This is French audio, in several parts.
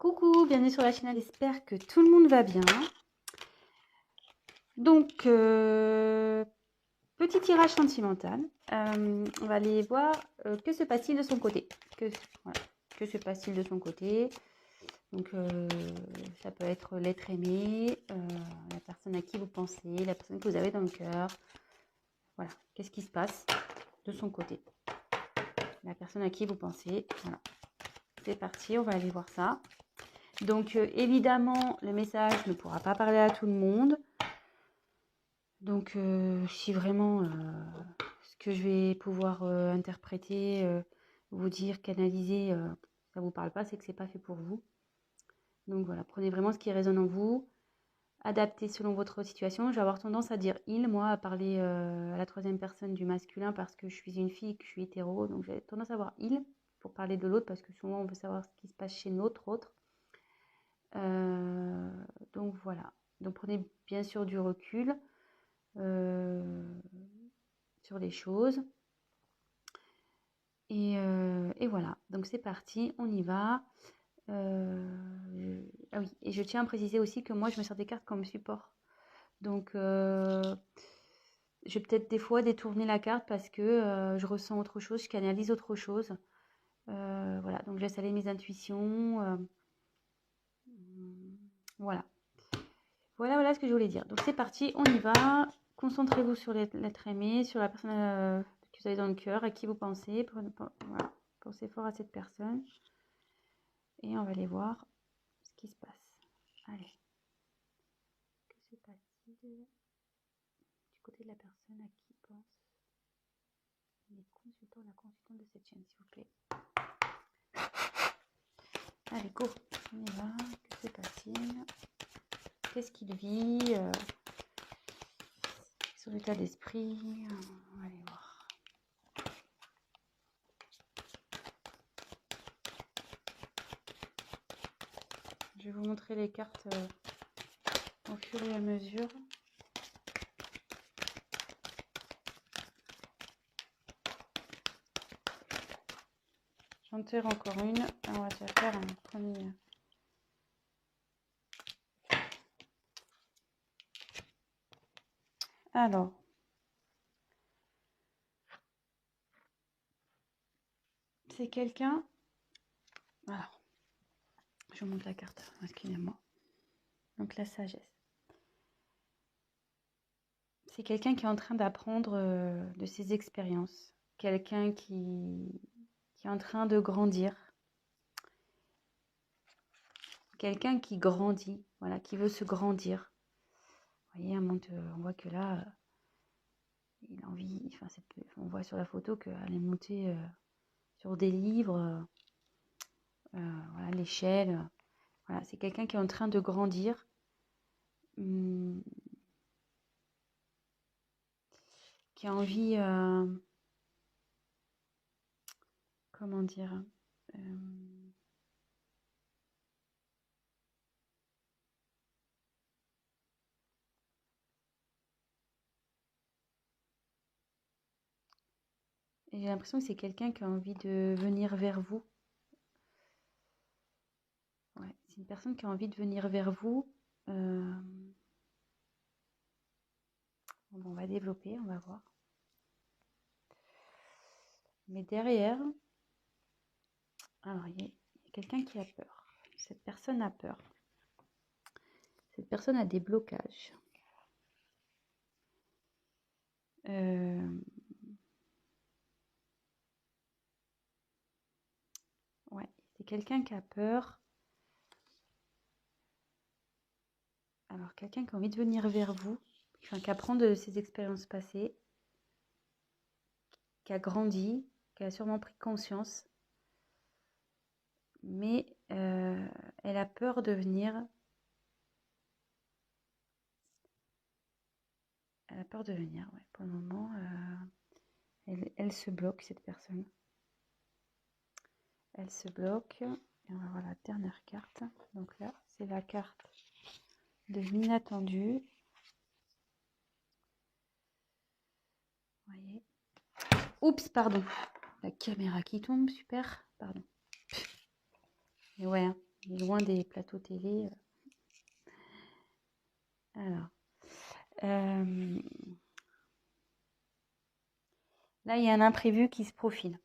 Coucou, bienvenue sur la chaîne, j'espère que tout le monde va bien. Donc, petit tirage sentimental. On va aller voir que se passe-t-il de son côté. Voilà, que se passe-t-il de son côté. Donc, ça peut être l'être aimé, la personne à qui vous pensez, la personne que vous avez dans le cœur. Voilà, qu'est-ce qui se passe de son côté. La personne à qui vous pensez. Voilà, c'est parti, on va aller voir ça. Donc, évidemment, le message ne pourra pas parler à tout le monde. Donc, si vraiment ce que je vais pouvoir interpréter, vous dire, canaliser, ça ne vous parle pas, c'est que ce n'est pas fait pour vous. Donc voilà, prenez vraiment ce qui résonne en vous, adaptez selon votre situation. Je vais avoir tendance à dire il, moi, à parler à la troisième personne du masculin parce que je suis une fille, que je suis hétéro. Donc j'ai tendance à avoir il pour parler de l'autre parce que souvent on veut savoir ce qui se passe chez notre autre. Donc voilà, donc prenez bien sûr du recul sur les choses. Et voilà, donc c'est parti, on y va. Ah oui, et je tiens à préciser aussi que moi, je me sers des cartes comme support. Donc, je vais peut-être des fois détourner la carte parce que je ressens autre chose, je canalise autre chose. Voilà, donc je laisse aller mes intuitions. Voilà. Voilà ce que je voulais dire. Donc c'est parti, on y va. Concentrez-vous sur l'être aimé, sur la personne que vous avez dans le cœur, à qui vous pensez. Voilà. Pensez fort à cette personne. Et on va aller voir ce qui se passe. Allez. Que se passe-t-il du côté de la personne à qui pense les consultants, la consultante de cette chaîne, s'il vous plaît. Allez, go. On y va. Que se passe-t-il? Qu'est-ce qu'il vit? Son état d'esprit. On va aller voir. Je vais vous montrer les cartes au fur et à mesure. J'en tire encore une. On va déjà faire un premier. Alors. C'est quelqu'un. Alors. Je vous montre la carte. Excusez-moi. Donc la sagesse. C'est quelqu'un qui est en train d'apprendre de ses expériences. Quelqu'un qui est en train de grandir. Quelqu'un qui grandit, voilà, qui veut se grandir. Vous voyez, on voit que là, il a envie, enfin, on voit sur la photo qu'elle est montée sur des livres, voilà, l'échelle. Voilà, c'est quelqu'un qui est en train de grandir. Qui a envie, comment dire, j'ai l'impression que c'est quelqu'un qui a envie de venir vers vous. Ouais, c'est une personne qui a envie de venir vers vous. Bon, on va développer, on va voir. Mais derrière, alors il y a quelqu'un qui a peur. Cette personne a peur. Cette personne a des blocages. Ouais, c'est quelqu'un qui a peur. Alors, quelqu'un qui a envie de venir vers vous, enfin, qui apprend de ses expériences passées, qui a grandi, qui a sûrement pris conscience, mais elle a peur de venir. Elle a peur de venir, ouais. Pour le moment, elle se bloque, cette personne. Elle se bloque. Et on va voir la dernière carte. Donc là, c'est la carte de l'inattendu. Vous voyez. Oups, pardon. La caméra qui tombe, super. Pardon. Et ouais, hein. Il est loin des plateaux télé. Alors, là, il y a un imprévu qui se profile.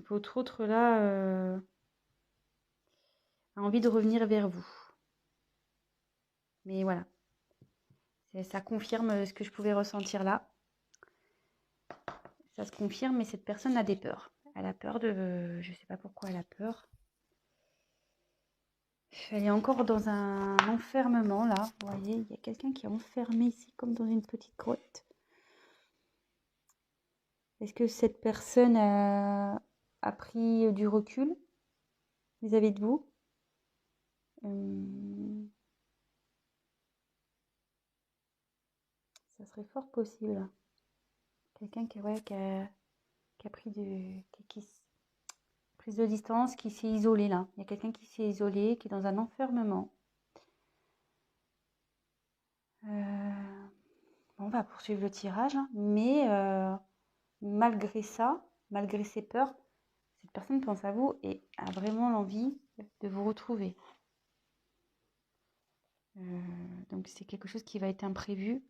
Votre autre, là, a envie de revenir vers vous. Mais voilà. Ça confirme ce que je pouvais ressentir là. Ça se confirme, mais cette personne a des peurs. Elle a peur de... Je ne sais pas pourquoi elle a peur. Elle est encore dans un enfermement, là. Vous voyez, il y a quelqu'un qui est enfermé ici, comme dans une petite grotte. Est-ce que cette personne a pris du recul vis-à-vis de vous? Ça serait fort possible. Quelqu'un qui a pris prise de distance, qui s'est isolé là. Il y a quelqu'un qui s'est isolé, qui est dans un enfermement. On va poursuivre le tirage, hein. Mais malgré ça, malgré ses peurs, cette personne pense à vous et a vraiment l'envie de vous retrouver. Donc c'est quelque chose qui va être imprévu.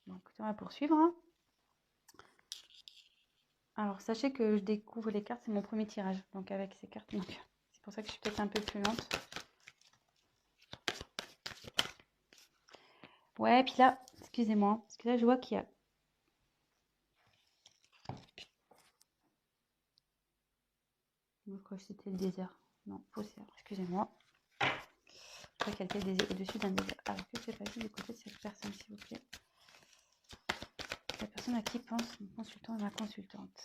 Donc on va poursuivre, hein. Alors sachez que je découvre les cartes, c'est mon premier tirage. Donc avec ces cartes, c'est pour ça que je suis peut-être un peu plus lente. Ouais, puis là, excusez-moi, parce que là je vois qu'il y a... Je crois que c'était le désert. Non, faussaire, excusez-moi. Je crois qu'il y a le désert au-dessus d'un désert. Alors que c'est passé du côté de cette personne, s'il vous plaît? La personne à qui pense mon consultant et ma consultante.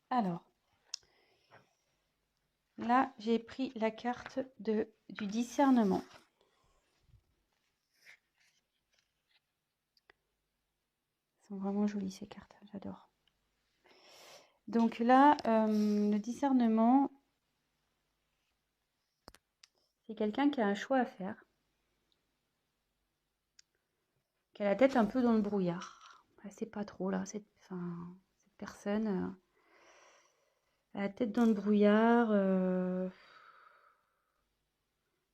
Alors, là, j'ai pris la carte du discernement. Elles sont vraiment jolies ces cartes, j'adore. Donc là, le discernement, c'est quelqu'un qui a un choix à faire, qui a la tête un peu dans le brouillard. Elle sait pas trop là, cette personne a la tête dans le brouillard.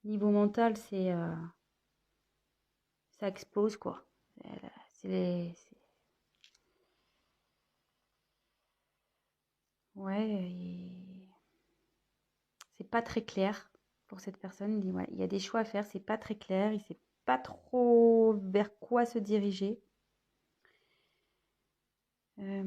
Niveau mental, ça explose quoi. Ouais, c'est pas très clair pour cette personne. Il dit, ouais, il y a des choix à faire, c'est pas très clair, il sait pas trop vers quoi se diriger. Et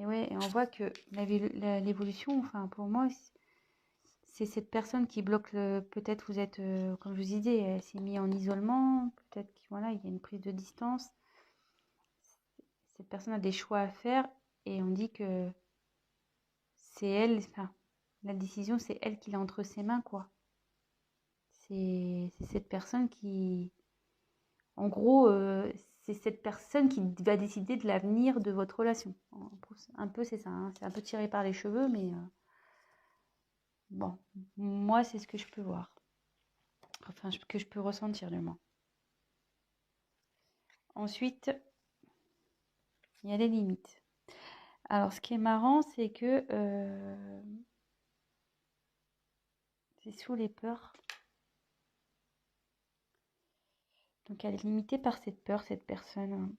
ouais, et on voit que l'évolution, enfin pour moi, c'est cette personne qui bloque peut-être vous êtes, comme je vous disais, elle s'est mise en isolement, peut-être qu'il voilà, il y a une prise de distance. Cette personne a des choix à faire et on dit que c'est elle, enfin, la décision, c'est elle qui l'a entre ses mains, quoi. C'est cette personne qui, en gros, c'est cette personne qui va décider de l'avenir de votre relation. Un peu, c'est ça, hein. C'est un peu tiré par les cheveux, mais bon, moi, c'est ce que je peux voir. Enfin, que je peux ressentir, du moins. Ensuite, il y a les limites. Alors, ce qui est marrant, c'est que c'est sous les peurs. Donc, elle est limitée par cette peur, cette personne.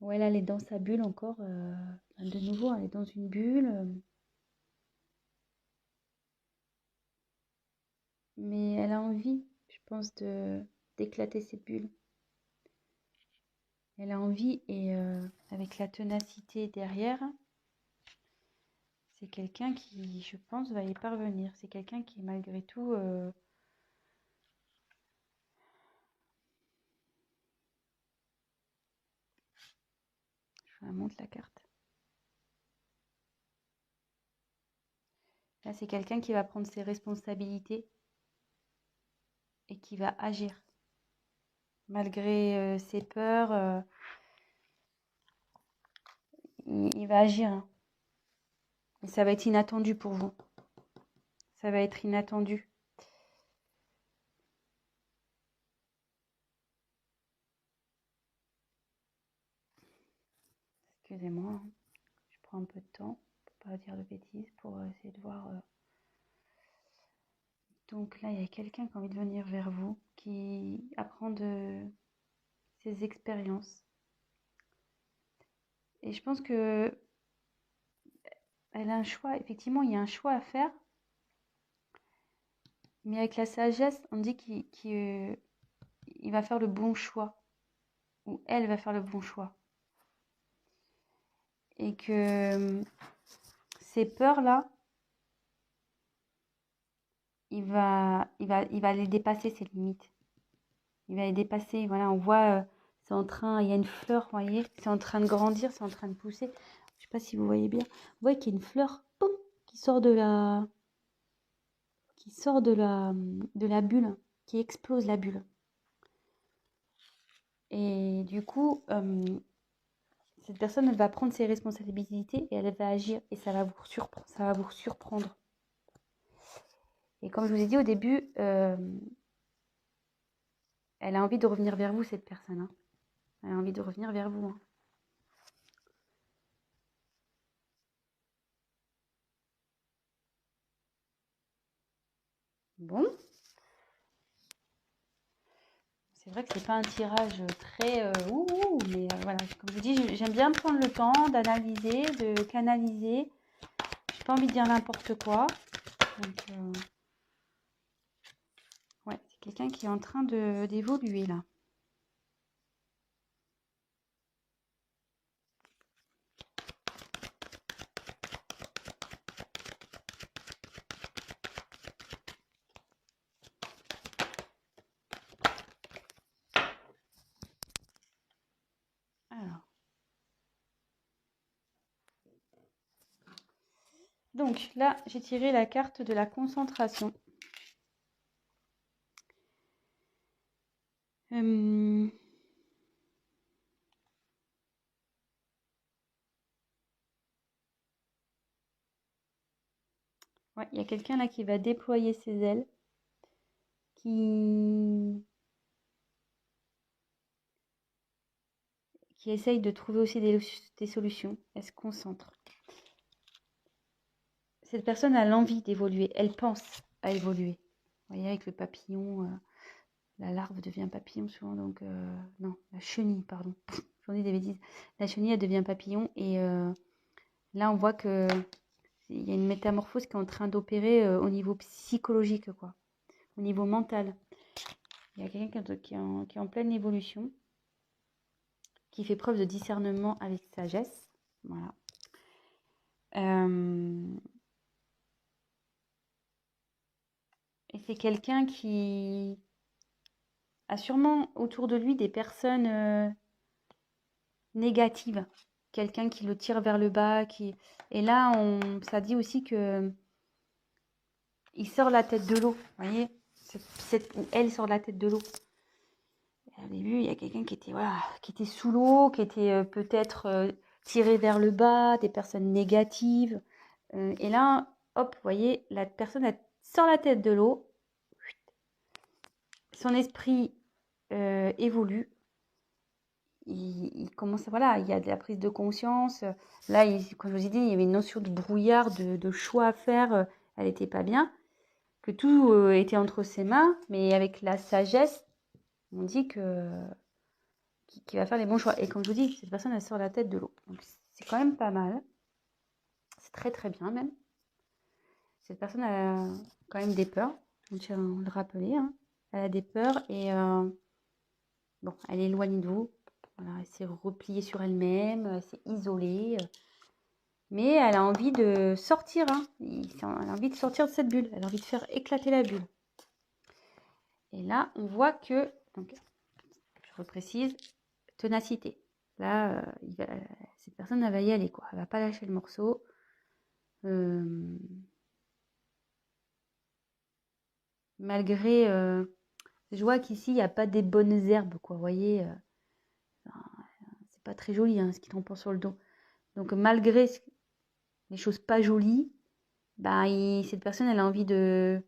Ouais, là, elle est dans sa bulle encore. De nouveau, elle est dans une bulle. Mais elle a envie, je pense, d'éclater cette bulle. Elle a envie et avec la ténacité derrière, c'est quelqu'un qui, je pense, va y parvenir. C'est quelqu'un qui, malgré tout, je vous la montre la carte. Là, c'est quelqu'un qui va prendre ses responsabilités et qui va agir. Malgré ses peurs, il va agir, hein. Et ça va être inattendu pour vous. Ça va être inattendu. Excusez-moi, hein. Je prends un peu de temps pour pas dire de bêtises, pour essayer de voir. Donc là, il y a quelqu'un qui a envie de venir vers vous, qui apprend de ses expériences. Et je pense que elle a un choix. Effectivement, il y a un choix à faire. Mais avec la sagesse, on dit qu'il va faire le bon choix. Ou elle va faire le bon choix. Et que ces peurs-là, il va les dépasser, ces limites. Il va les dépasser. Voilà, on voit, c'est en train, il y a une fleur, vous voyez, c'est en train de grandir, c'est en train de pousser. Je sais pas si vous voyez bien. Vous voyez qu'il y a une fleur, poum, qui sort de la bulle, qui explose la bulle. Et du coup, cette personne, elle va prendre ses responsabilités et elle va agir et ça va vous surprendre. Et comme je vous ai dit au début, elle a envie de revenir vers vous, cette personne, hein. Elle a envie de revenir vers vous, hein. Bon. C'est vrai que c'est pas un tirage très mais voilà, comme je vous dis, j'aime bien prendre le temps d'analyser, de canaliser. J'ai pas envie de dire n'importe quoi. Donc, ouais, c'est quelqu'un qui est en train d'évoluer là. Alors. Donc là, j'ai tiré la carte de la concentration. Ouais, il y a quelqu'un là qui va déployer ses ailes, qui essaye de trouver aussi des solutions. Elle se concentre. Cette personne a l'envie d'évoluer, elle pense à évoluer. Vous voyez, avec le papillon, la larve devient papillon souvent, donc non, la chenille, pardon, j'en dis des bêtises. La chenille, elle devient papillon et là, on voit que il y a une métamorphose qui est en train d'opérer au niveau psychologique, quoi, au niveau mental. Il y a quelqu'un qui est en pleine évolution, qui fait preuve de discernement avec sagesse. Voilà. Et c'est quelqu'un qui a sûrement autour de lui des personnes négatives. Quelqu'un qui le tire vers le bas. Et là, ça dit aussi que il sort la tête de l'eau. Vous voyez, elle sort la tête de l'eau. Au début, il y a quelqu'un qui était sous l'eau, qui était peut-être tiré vers le bas, des personnes négatives. Et là, hop, vous voyez, la personne elle sort la tête de l'eau. Son esprit évolue. Il commence, voilà, il y a de la prise de conscience. Là, comme je vous ai dit, il y avait une notion de brouillard, de choix à faire. Elle n'était pas bien. Que tout était entre ses mains, mais avec la sagesse, on dit qu'il va faire les bons choix. Et comme je vous dis, cette personne, elle sort la tête de l'eau. Donc, c'est quand même pas mal. C'est très, très bien, même. Cette personne a quand même des peurs. On tient à le rappeler, hein. Elle a des peurs et bon, elle est éloignée de vous. Voilà, elle s'est repliée sur elle-même, elle s'est isolée. Mais elle a envie de sortir, hein. Elle a envie de sortir de cette bulle. Elle a envie de faire éclater la bulle. Et là, on voit que, donc, je reprécise, ténacité. Là, cette personne, elle va y aller, quoi. Elle va pas lâcher le morceau. Malgré, je vois qu'ici, il n'y a pas des bonnes herbes, quoi. Vous voyez, c'est pas très joli, hein, ce qui tombe sur le dos. Donc, malgré les choses pas jolies, cette personne, elle a envie de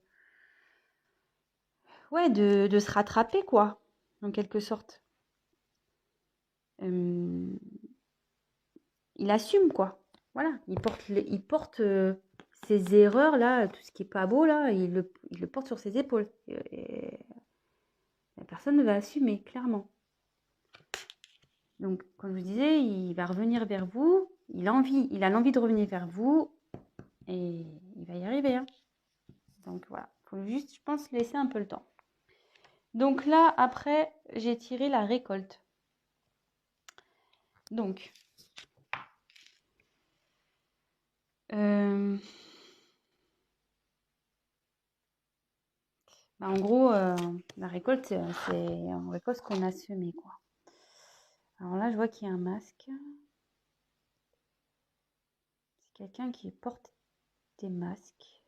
se rattraper, quoi, en quelque sorte. Il assume, quoi. Voilà, il porte ses erreurs, là, tout ce qui est pas beau, là, il le porte sur ses épaules. Et la personne va assumer, clairement. Donc, comme je vous disais, il va revenir vers vous. Il a l'envie de revenir vers vous. Et il va y arriver, hein. Donc, voilà. Il faut juste, je pense, laisser un peu le temps. Donc là, après, j'ai tiré la récolte. Donc, en gros, la récolte, c'est on récolte ce qu'on a semé, quoi. Alors là, je vois qu'il y a un masque. C'est quelqu'un qui porte des masques.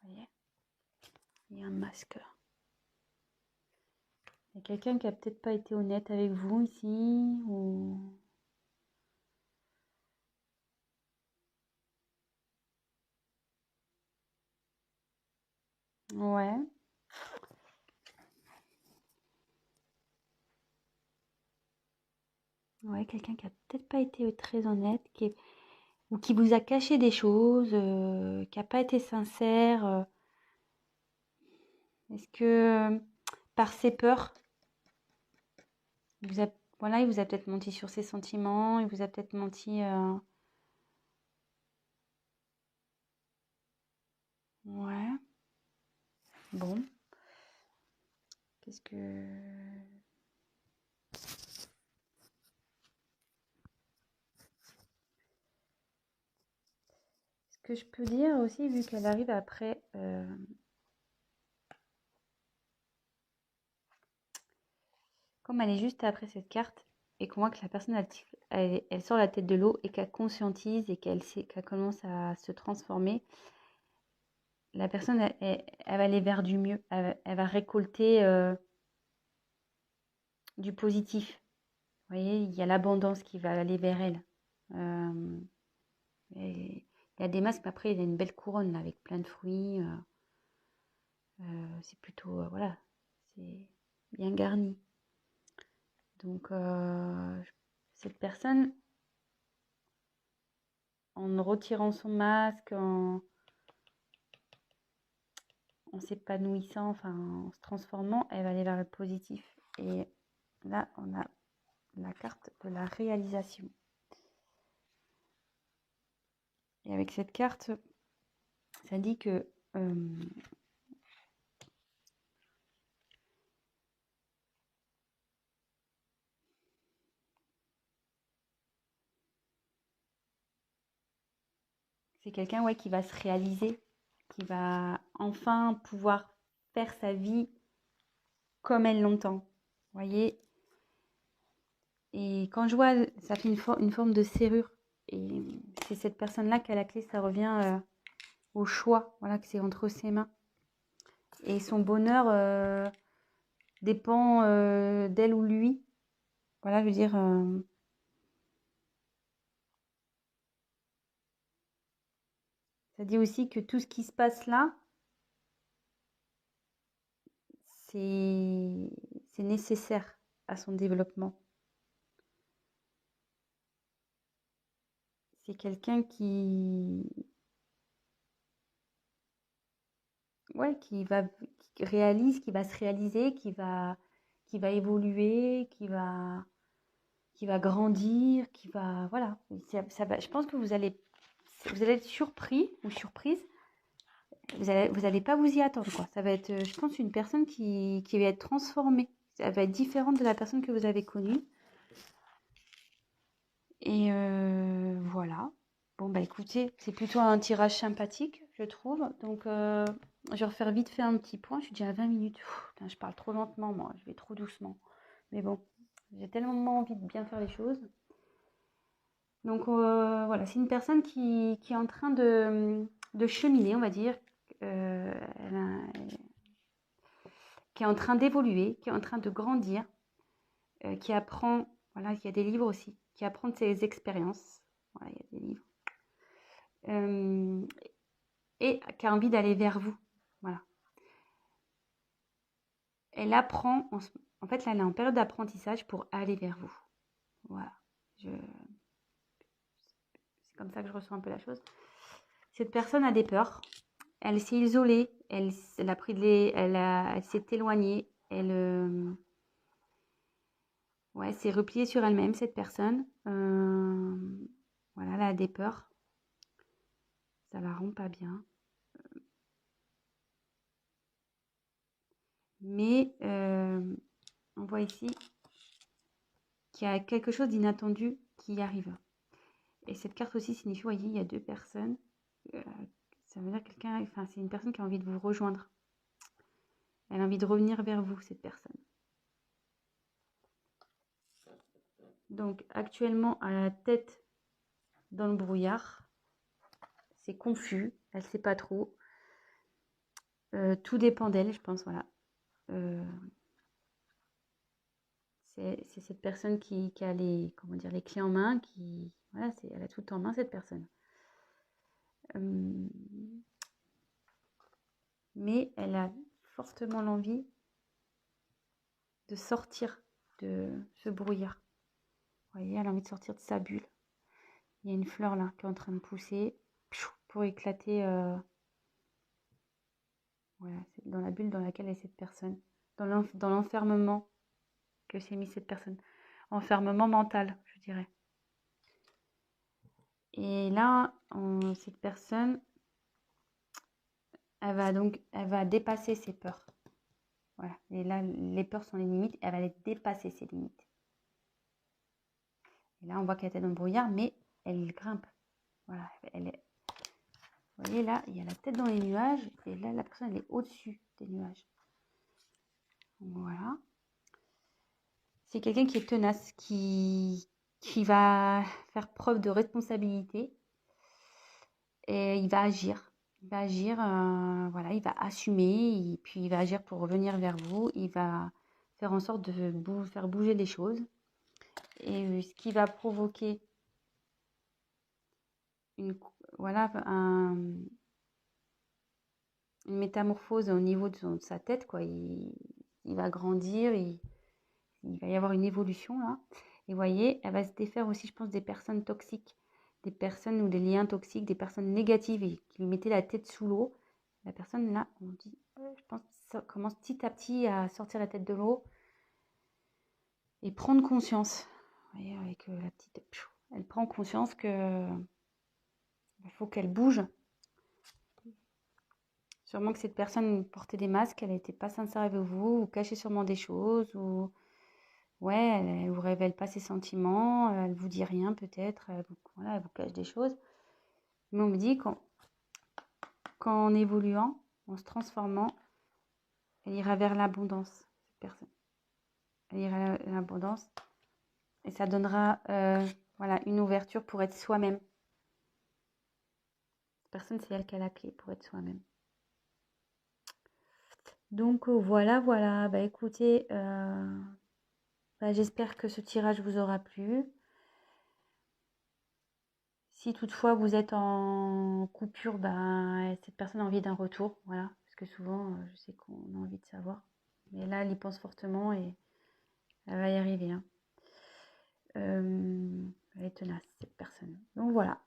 Vous voyez? Il y a un masque. Il y a quelqu'un qui a peut-être pas été honnête avec vous ici, ou... Ouais. Ouais, quelqu'un qui a peut-être pas été très honnête, ou qui vous a caché des choses, qui n'a pas été sincère. Est-ce que par ses peurs, voilà, il vous a peut-être menti sur ses sentiments, il vous a peut-être menti. Ouais. Bon. Qu'est-ce que... Ce que je peux dire aussi, vu qu'elle arrive après... Comme elle est juste après cette carte, et qu'on voit que la personne, elle sort la tête de l'eau, et qu'elle conscientise, et qu'elle commence à se transformer, la personne, elle va aller vers du mieux. Elle va récolter du positif. Vous voyez, il y a l'abondance qui va aller vers elle. Il y a des masques, mais après, il y a une belle couronne là, avec plein de fruits. C'est plutôt, voilà, c'est bien garni. Donc, cette personne, en retirant son masque, en s'épanouissant, enfin, en se transformant, elle va aller vers le positif. Et là, on a la carte de la réalisation. Et avec cette carte, ça dit que c'est quelqu'un, ouais, qui va se réaliser, qui va enfin pouvoir faire sa vie comme elle l'entend. Vous voyez? Et quand je vois, ça fait une forme de serrure. Et c'est cette personne-là qui a la clé, ça revient au choix, voilà, que c'est entre ses mains. Et son bonheur dépend d'elle ou lui. Voilà, je veux dire... ça dit aussi que tout ce qui se passe là, c'est nécessaire à son développement. C'est quelqu'un qui réalise, qui va se réaliser, qui va évoluer, qui va grandir, qui va, voilà. Je pense que vous allez être surpris ou surprise. Vous allez pas vous y attendre, quoi. Ça va être, je pense, une personne qui va être transformée. Elle va être différente de la personne que vous avez connue. Et voilà. Bon, bah écoutez, c'est plutôt un tirage sympathique, je trouve. Donc, je vais refaire vite fait un petit point. Je suis déjà à 20 minutes. Putain, je parle trop lentement, moi. Je vais trop doucement. Mais bon, j'ai tellement envie de bien faire les choses. Donc, voilà, c'est une personne qui est en train de cheminer, on va dire. Elle qui est en train d'évoluer, qui est en train de grandir, qui apprend, voilà, il y a des livres aussi, qui apprend de ses expériences. Voilà, il y a des livres. Et qui a envie d'aller vers vous. Voilà. Elle apprend, en fait, là, elle est en période d'apprentissage pour aller vers vous. Voilà. C'est comme ça que je ressens un peu la chose. Cette personne a des peurs. Elle s'est isolée. Elle a pris elle s'est éloignée. Ouais, s'est repliée sur elle-même, cette personne. Voilà, elle a des peurs. Ça la rend pas bien. Mais on voit ici qu'il y a quelque chose d'inattendu qui arrive. Et cette carte aussi signifie, vous voyez, il y a deux personnes. Ça veut dire quelqu'un, enfin, c'est une personne qui a envie de vous rejoindre. Elle a envie de revenir vers vous, cette personne. Donc, actuellement, à la tête dans le brouillard, c'est confus, elle ne sait pas trop. Tout dépend d'elle, je pense, voilà. C'est cette personne qui a les, comment dire, les clés en main, voilà, elle a tout en main, cette personne. Mais elle a fortement l'envie de sortir de ce brouillard. Vous voyez, elle a envie de sortir de sa bulle. Il y a une fleur là qui est en train de pousser pour éclater. Voilà, c'est dans la bulle dans laquelle est cette personne. Dans l'enfermement que s'est mis cette personne. Enfermement mental, je dirais. Et là, cette personne, elle va dépasser ses peurs. Voilà. Et là, les peurs sont les limites. Elle va les dépasser, ces limites. Et là, on voit qu'elle était dans le brouillard, mais elle grimpe. Voilà. Vous voyez, là, il y a la tête dans les nuages. Et là, la personne, elle est au-dessus des nuages. Voilà. C'est quelqu'un qui est tenace, qui va faire preuve de responsabilité. Et il va agir. Il va agir, voilà, il va assumer. Et puis, il va agir pour revenir vers vous. Il va faire en sorte de faire bouger les choses. Et ce qui va provoquer une métamorphose au niveau de sa tête, quoi. Il va grandir, il va y avoir une évolution là. Et vous voyez, elle va se défaire aussi, je pense, des personnes toxiques, des personnes ou des liens toxiques, des personnes négatives et qui lui mettaient la tête sous l'eau. La personne là, on dit, je pense, ça commence petit à petit à sortir la tête de l'eau et prendre conscience. Vous voyez, avec la petite, elle prend conscience que il faut qu'elle bouge. Sûrement que cette personne portait des masques, elle n'était pas sincère avec vous, ou cachait sûrement des choses, ou ouais, elle ne vous révèle pas ses sentiments, elle vous dit rien peut-être, voilà, elle vous cache des choses. Mais on me dit qu'en évoluant, en se transformant, elle ira vers l'abondance, cette personne. Elle ira vers l'abondance et ça donnera voilà, une ouverture pour être soi-même. Cette personne, c'est elle qui a la clé pour être soi-même. Donc voilà. Bah écoutez, j'espère que ce tirage vous aura plu. Si toutefois vous êtes en coupure, cette personne a envie d'un retour, voilà. Parce que souvent, je sais qu'on a envie de savoir. Mais là, elle y pense fortement et elle va y arriver. Hein. Elle est tenace, cette personne. Donc voilà.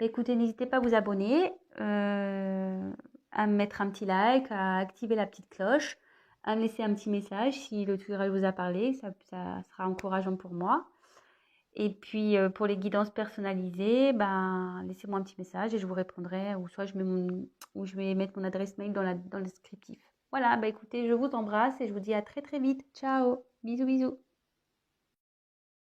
Écoutez, n'hésitez pas à vous abonner, à me mettre un petit like, à activer la petite cloche, à me laisser un petit message si le tutoriel vous a parlé. Ça sera encourageant pour moi. Et puis, pour les guidances personnalisées, laissez-moi un petit message et je vous répondrai. Ou soit je vais mettre mon adresse mail dans le descriptif. Voilà, écoutez, je vous embrasse et je vous dis à très très vite. Ciao, bisous bisous.